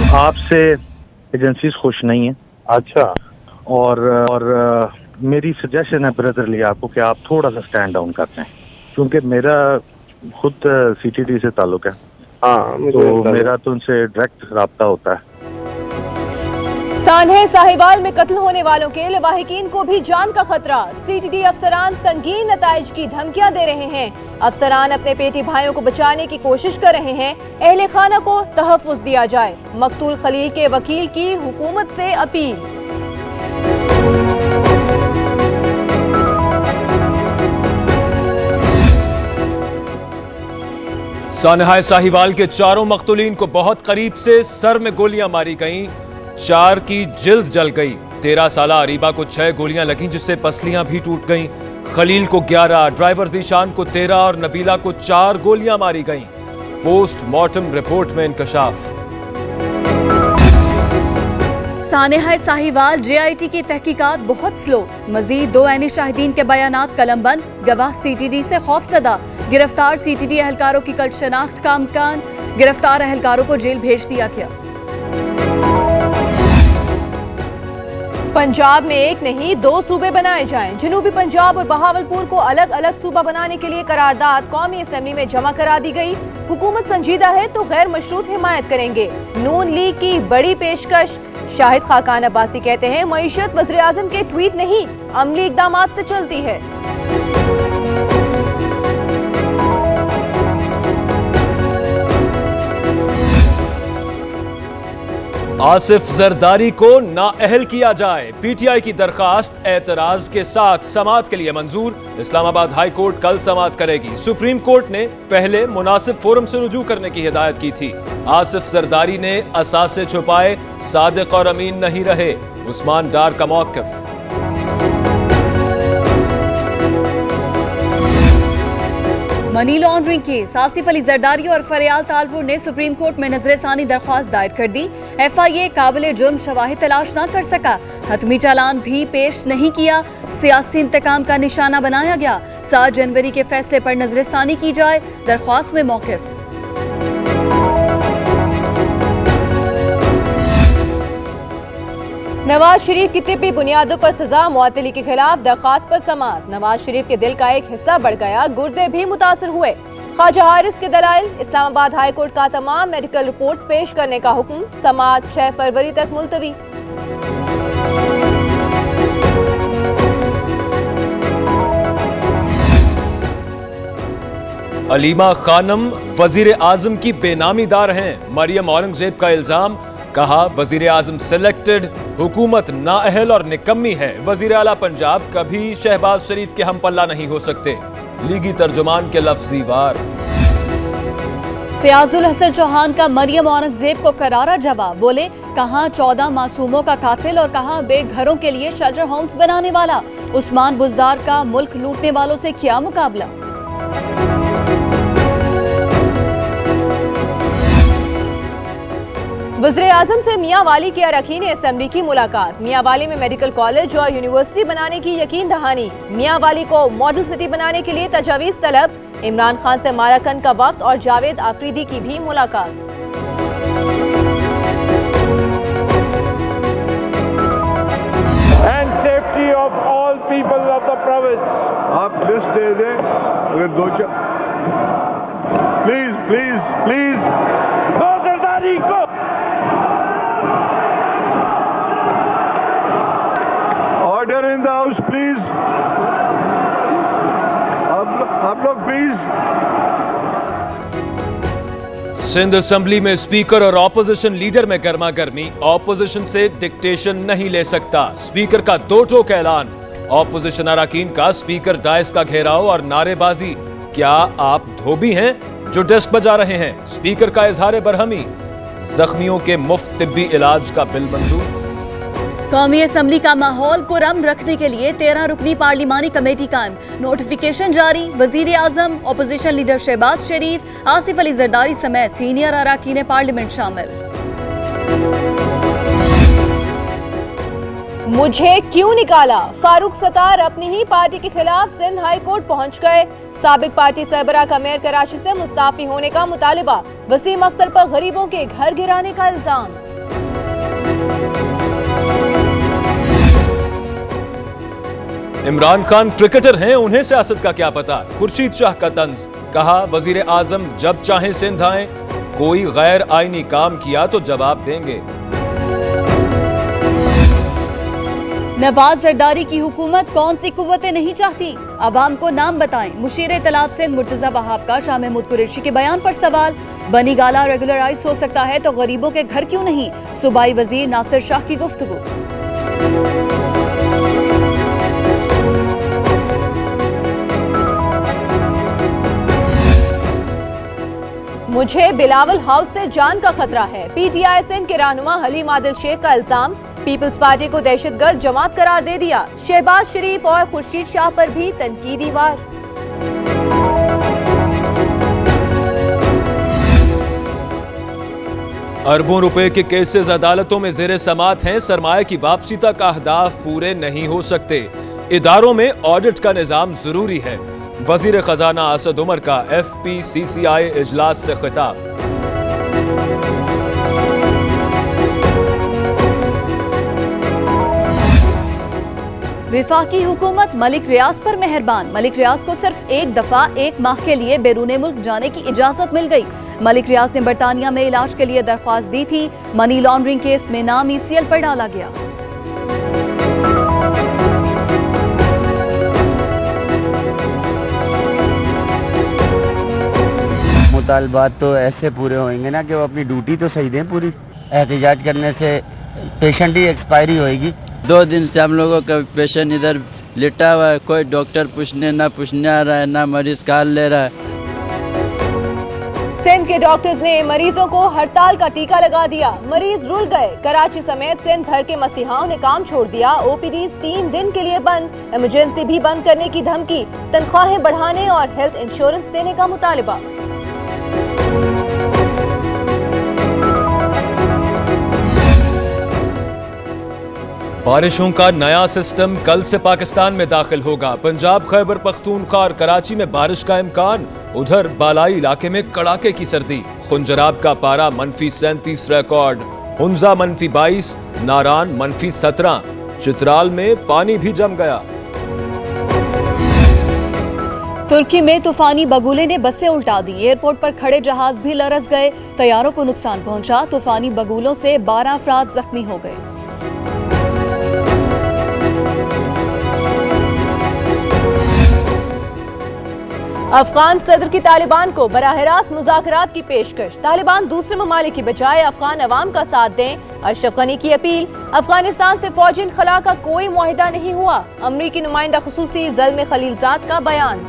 आपसे एजेंसीज खुश नहीं है। अच्छा। और मेरी सजेशन है ब्रदरली आपको कि आप थोड़ा सा स्टैंड डाउन करते हैं, क्योंकि मेरा खुद सीटीडी से ताल्लुक है। हाँ, तो मेरा तो उनसे डायरेक्ट राब्ता होता है। सान्हे साहिवाल में कत्ल होने वालों के लवाहिकीन को भी जान का खतरा। सीटीडी अफसरान संगीन नताइज की धमकियां दे रहे हैं। अफसरान अपने पेटी भाइयों को बचाने की कोशिश कर रहे हैं। अहले खाना को तहफ्फुज दिया जाए। मकतूल खलील के वकील की हुकूमत से अपील। सान्हा साहिवाल के चारों मकतूलीन को बहुत करीब से सर में गोलियां मारी गईं। 4 की जिल्द जल गई। 13 साला अरीबा को 6 गोलियां लगीं, जिससे पसलियां भी टूट गईं। खलील को 11, ड्राइवर जीशान को 13 और नबीला को 4 गोलियां मारी गईं। पोस्टमार्टम रिपोर्ट में इंकशाफ। सान्हा साहिवाल JIT की तहकीकात बहुत स्लो। मजीद 2 ऐनी शाहिदीन के बयानात कलमबंद। गवाह CTD से खौफजदा। गिरफ्तार CTD एहलकारों की कल शनाख्त का इम्कान। गिरफ्तार एहलकारों को जेल भेज दिया गया। पंजाब में एक नहीं 2 सूबे बनाए जाएं। जनूबी पंजाब और बहावलपुर को अलग अलग सूबा बनाने के लिए करारदाद कौमी असेंबली में जमा करा दी गई। हुकूमत संजीदा है तो गैर मशरूत हिमायत करेंगे। नून लीग की बड़ी पेशकश। शाहिद खाकान अब्बासी कहते हैं मईशत वज़ीर आज़म के ट्वीट नहीं, अमली इक़दामात से चलती है। आसिफ जरदारी को नाअहल किया जाए। PTI की दरखास्त एतराज के साथ समाअत के लिए मंजूर। इस्लामाबाद हाई कोर्ट कल समाअत करेगी। सुप्रीम कोर्ट ने पहले मुनासिब फोरम से रुजू करने की हिदायत की थी। आसिफ जरदारी ने असासे छुपाए, सादिक और अमीन नहीं रहे। उस्मान डार का मौक़िफ़। Money laundering case. Asif Ali Zardari और फरियाल तालपुर ने सुप्रीम कोर्ट में नजरसानी दरख्वास्त दायर कर दी। FIA काबिल जुर्म शवाहिद तलाश न कर सका। हतमी चालान भी पेश नहीं किया। सियासी इंतकाम का निशाना बनाया गया। 7 जनवरी के फैसले पर नजरसानी की जाए। दरख्वास्त में मौक़िफ़। नवाज शरीफ की तिब्बी बुनियादों पर सजा। मुअत्तली के खिलाफ दरखास्त पर समाअत। नवाज शरीफ के दिल का एक हिस्सा बढ़ गया, गुर्दे भी मुतासर हुए। ख्वाजा हारिस के दलाइल। इस्लामाबाद हाई कोर्ट का तमाम मेडिकल रिपोर्ट्स पेश करने का हुक्म। समाअत 6 फरवरी तक मुलतवी। अलीमा खानम वजीर आजम की बेनामीदार हैं। मरियम औरंगजेब का इल्जाम। कहा वजीर आजम सिलेक्टेड, हुकूमत नाअहल और निकम्मी है। वजीर आला पंजाब कभी शहबाज शरीफ के हम पल्ला नहीं हो सकते। लीगी तर्जुमान के लफ्जी वार। फयाजुल हसन चौहान का मरियम औरंगजेब को करारा जवाब। बोले कहां 14 मासूमों का कातिल और कहां बेघरों के लिए शेल्टर होम्स बनाने वाला। उस्मान बुजदार का मुल्क लूटने वालों से क्या मुकाबला। वज़ीर आज़म से मियां वाली की अरकान असेंबली की मुलाकात। मियां वाली में मेडिकल कॉलेज और यूनिवर्सिटी बनाने की यकीन दहानी। मियां वाली को मॉडल सिटी बनाने के लिए तजावीज़ तलब। इमरान खान से माराकन का वक्त और जावेद आफरीदी की भी मुलाकात। And safety of all people of the province. आप लिस्ट दे दें अगर 2 प्लीज प्लीज प्लीज जरदारी को order in the house please. आप लोग प्लीज। सिंध असेंबली में स्पीकर और ऑपोजिशन लीडर में गर्मा गर्मी। ऑपोजिशन से डिक्टेशन नहीं ले सकता। स्पीकर का 2 टोक ऐलान। ऑपोजिशन अरकान का स्पीकर डायस का घेराव और नारेबाजी। क्या आप धोबी हैं जो डेस्क बजा रहे हैं। स्पीकर का इजहार बरहमी। जख्मियों के मुफ्त तिब्बी इलाज का बिल मंजूर। कौमी असेंबली का माहौल पुरअमन रखने के लिए 13 रुकनी पार्लिमानी कमेटी कायम। नोटिफिकेशन जारी। वजीर आजम, अपोजिशन लीडर शहबाज शरीफ, आसिफ अली जरदारी समेत सीनियर अरकान पार्लियामेंट शामिल। मुझे क्यों निकाला। फारूक सत्तार अपनी ही पार्टी के खिलाफ सिंध हाई कोर्ट पहुंच गए। साबिक पार्टी सरबराह का मेयर कराची से मुस्ताफी होने का मुतालिबा। वसीम अख्तर पर गरीबों के घर गिराने का इल्जाम। इमरान खान क्रिकेटर हैं, उन्हें सियासत का क्या पता। खुर्शीद शाह का तंज, कहा वजीर आजम जब चाहें सिंध आए, कोई गैर आईनी काम किया तो जवाब देंगे। नवाज जरदारी की हुकूमत कौन सी कुव्वतें नहीं चाहती, अवाम को नाम बताएं। मुशीर इत्तलात सिंध मुर्तजा वहाब का शाह महमूद कुरैशी के बयान पर सवाल। बनी गाला रेगुलराइज हो सकता है तो गरीबों के घर क्यों नहीं, सूबाई वजीर नासिर शाह की गुफ्तगू। मुझे बिलावल हाउस से जान का खतरा है, पीटीआई सिंध के रहनुमा हलीम आदिल शेख का इल्जाम। पीपल्स पार्टी को दहशतगर्द जमात करार दे दिया। शहबाज शरीफ और खुर्शीद शाह पर भी तनकीदी वार। अरबों रुपए के केसेस अदालतों में जेर समात हैं, सरमाया की वापसी तक अहदाफ पूरे नहीं हो सकते। इदारों में ऑडिट का निजाम जरूरी है। वजीर खजाना असद उमर का FPCCI इजलास से खिताब। विफाकी हुकूमत मलिक रियाज पर मेहरबान। मलिक रियाज को सिर्फ एक दफा 1 माह के लिए बैरूने मुल्क जाने की इजाजत मिल गई। मलिक रियाज ने बरतानिया में इलाज के लिए दरख्वास्त दी थी। मनी लॉन्ड्रिंग केस में नाम ECL पर डाला गया। मुतालबात तो ऐसे पूरे होंगे ना कि वो अपनी ड्यूटी तो सही दें पूरी। एहतजाज करने से पेशेंट ही एक्सपायरी होएगी। 2 दिन से हम लोगों का पेशेंट इधर लेटा हुआ है, कोई डॉक्टर पूछने आ रहा है, ना मरीज कॉल ले रहा है। सिंध के डॉक्टर्स ने मरीजों को हड़ताल का टीका लगा दिया। मरीज रुल गए। कराची समेत सिंध भर के मसीहाओं ने काम छोड़ दिया। OPDs 3 दिन के लिए बंद। इमरजेंसी भी बंद करने की धमकी। तनख्वाहें बढ़ाने और हेल्थ इंश्योरेंस देने का मुतालिबा। बारिशों का नया सिस्टम कल से पाकिस्तान में दाखिल होगा। पंजाब, खैबर पख्तूनख्वा और कराची में बारिश का इम्कान। उधर बालाई इलाके में कड़ाके की सर्दी। खुंजराब का पारा -37 रिकॉर्ड। हुंजा -22, नारान -17। चित्राल में पानी भी जम गया। तुर्की में तूफानी बगुले ने बसें उल्टा दी। एयरपोर्ट पर खड़े जहाज भी लरस गए। तैयारों को नुकसान पहुंचा। तूफानी बगुलों से 12 अफराद जख्मी हो गए। अफगान सदर की तालिबान को बराह रास्त मुज़ाकरात की पेशकश। तालिबान दूसरे ममालिक की बजाय अफगान अवाम का साथ दें। अशरफ गनी की अपील। अफगानिस्तान से फौजी इनखला का कोई मुआहिदा नहीं हुआ। अमरीकी नुमाइंदा खुसूसी ज़ल्म खलीलजाद का बयान।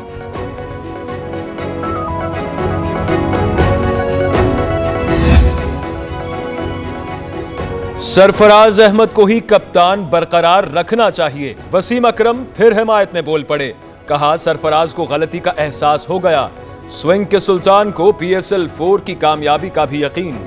सरफराज अहमद को ही कप्तान बरकरार रखना चाहिए। वसीम अकरम फिर हिमायत में बोल पड़े। कहा सरफराज को गलती का एहसास हो गया। स्विंग के सुल्तान को PSL 4 की कामयाबी का भी यकीन।